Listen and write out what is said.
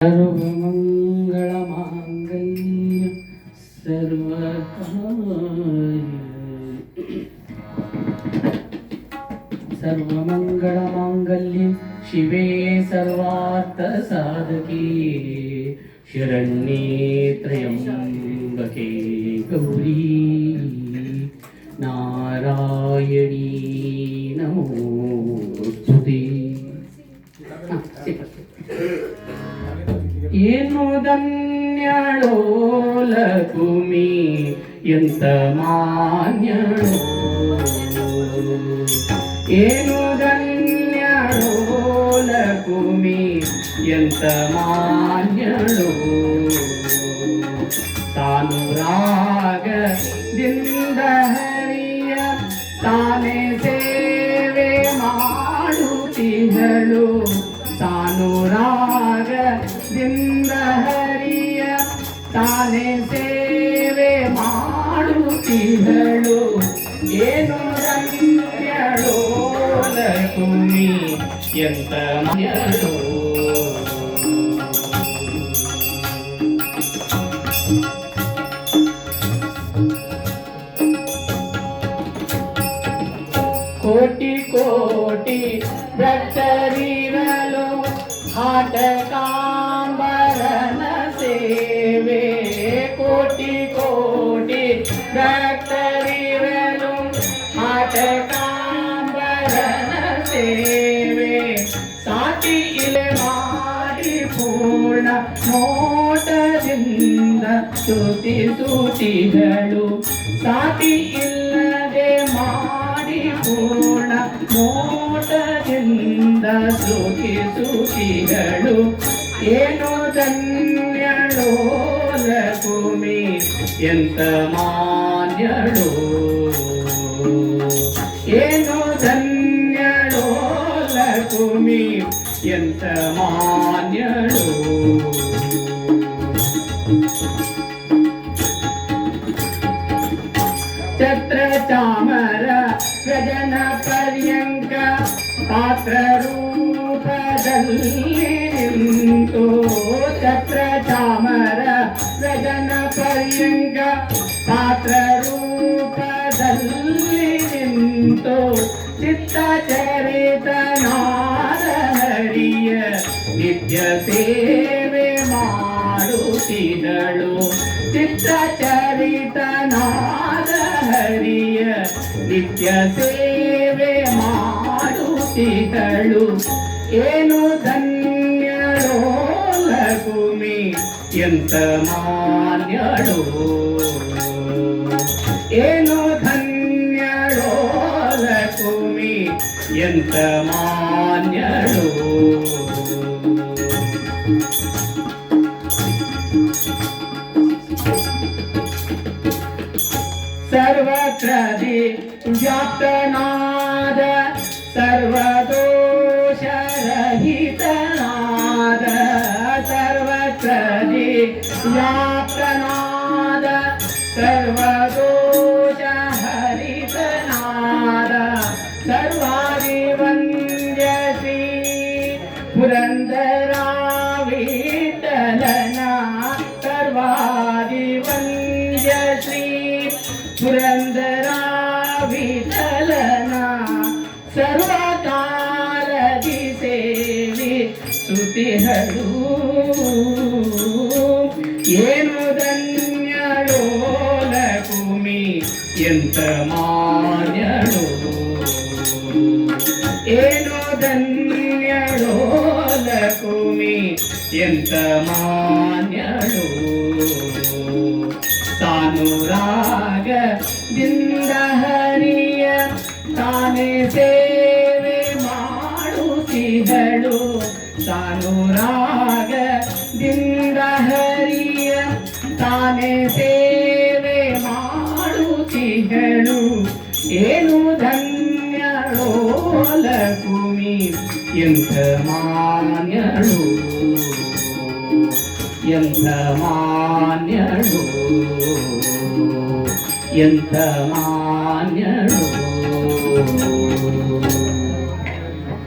सर्वमङ्गलमाङ्गल्यं सर्वमङ्गलमाङ्गल्यं शिवे सर्वार्थसाधके शरण्ये त्र्यम्बके गौरी नारायणी नमोस्तुते। ಏನು ಧನ್ಯಳೋ ಲಕುಮಿ ಎಂತ ಮಾನ್ಯಳೋ, ಏನು ಧನ್ಯಳೋ ಲಕುಮಿ ಎಂತ ಮಾನ್ಯಳೋ, ತಾನು ರಾಗದಿಂದ ಹರಿಯ ತಾನೇ ಸೇವೆ ಮಾಡುತ್ತಿದ್ದಳು, ತಾನು ರಾಗದಿಂದ ಹರಿಯ ತಾನೇ ಸೇವೆ ಮಾಡುತ್ತಿದ್ದಳು, ಏನು ಧನ್ಯಳೋ ಲಕುಮಿ ಎಂತ ಮಾನ್ಯಳೋ. ಕೋಟಿ ಕೋಟಿ ಭಕ್ತರಿರಲು ಆಟಕಾಂಬರನ ಸೇವೆ, ಕೋಟಿ ಕೋಟಿ ಭಕ್ತರಿರಲು ಆಟಕಾಂಬರನ ಸೇವೆ, ಸಾಟಿ ಇಲೆ ಮಾಡಿ ಪೂರ್ಣ ನೋಟದಿಂದ ಸ್ತುತಿಸುತ್ತಿದ್ದಳು, ಸಾಟಿ ಇಲ್ಲದೆ ಮಾಡಿ ಪೂರ್ಣ ನೋಟದಿಂದ ಸ್ತುತಿಸುತ್ತಿದ್ದಳು, ಏನು ಧನ್ಯಳೋ ಲಕುಮಿ ಎಂತ ಮಾನ್ಯಳೋ, ಏನು ಧನ್ಯಳೋ ಲಕುಮಿ ಎಂತ ಮಾನ್ಯಳೋ. ಛತ್ರ ಚಾಮರ ಗಜನ ಪರ್ಯಂಕ ಪಾತ್ರ ರೂಪದಲ್ಲಿ ನಿಂತು, ಛತ್ರ ಚಾಮರ ಗಜನ ಪರ್ಯಂಕ ಪಾತ್ರ ರೂಪದಲ್ಲಿ ನಿಂತು, ಚಿತ್ತ ಚರಿತನಾದ ಹರಿಯ ನಿತ್ಯ ಸೇವೆ ಮಾಡುತ್ತಿದ್ದಳು, ಚಿತ್ತ ಚರಿತನಾದ ಹರಿಯ ನಿತ್ಯ ಸೇವೆ ಮಾಡುತ್ತಿದ್ದಳು, ಏನು ಧನ್ಯಳೋ ಲಕುಮಿ ಎಂತ ಮಾನ್ಯಳೋ, ಏನು ಧನ್ಯಳೋ ಲಕುಮಿ ಎಂತ ಮಾನ್ಯಳೋ. ಸರ್ವತ್ರದಿ ವ್ಯಾಪ್ತನಾದ ಸರ್ವದೋಷರಹಿತನಾದ, ಸರ್ವತ್ರದಿ ವ್ಯಾಪ್ತನಾದ ಸರ್ವದೋಷಹರಿತನಾದ, ಸರ್ವಾದಿವಂದ್ಯ ಶ್ರೀ ಪುರಂದರ ವಿಠಲನ, ಸರ್ವಾದಿವಂದ್ಯ ಶ್ರೀ ಪುರಂದರ ವಿಠಲನ, ಸರ್ವಕಾಲದಿ ಸೇವಿ ಸ್ತುತಿಹಳು, ಏನು ಧನ್ಯಳೋ ಲಕುಮಿ ಎಂತ ಮಾನ್ಯಳೋ, ಏನು ಧನ್ಯಳೋ ಲಕುಮಿ ಎಂತ ಮಾನ್ಯಳೋ, ತಾನು ರಾಗದಿಂದ ಹರಿಯ ತಾನೇ ಸೇವೆ ಮಾಡುತ್ತಿದ್ದಳು, ತಾನು ರಾಗದಿಂದ ಹರಿಯ ತಾನೇ ಸೇವೆ ಮಾಡುತ್ತಿದ್ದಳು, ಏನು ಧನ್ಯಳೋ ಲಕುಮಿ ಎಂತ ಮಾನ್ಯಳೋ, ಎಂತ ಮಾನ್ಯಳೋ, ಎಂತ ಮಾನ್ಯಳೋ.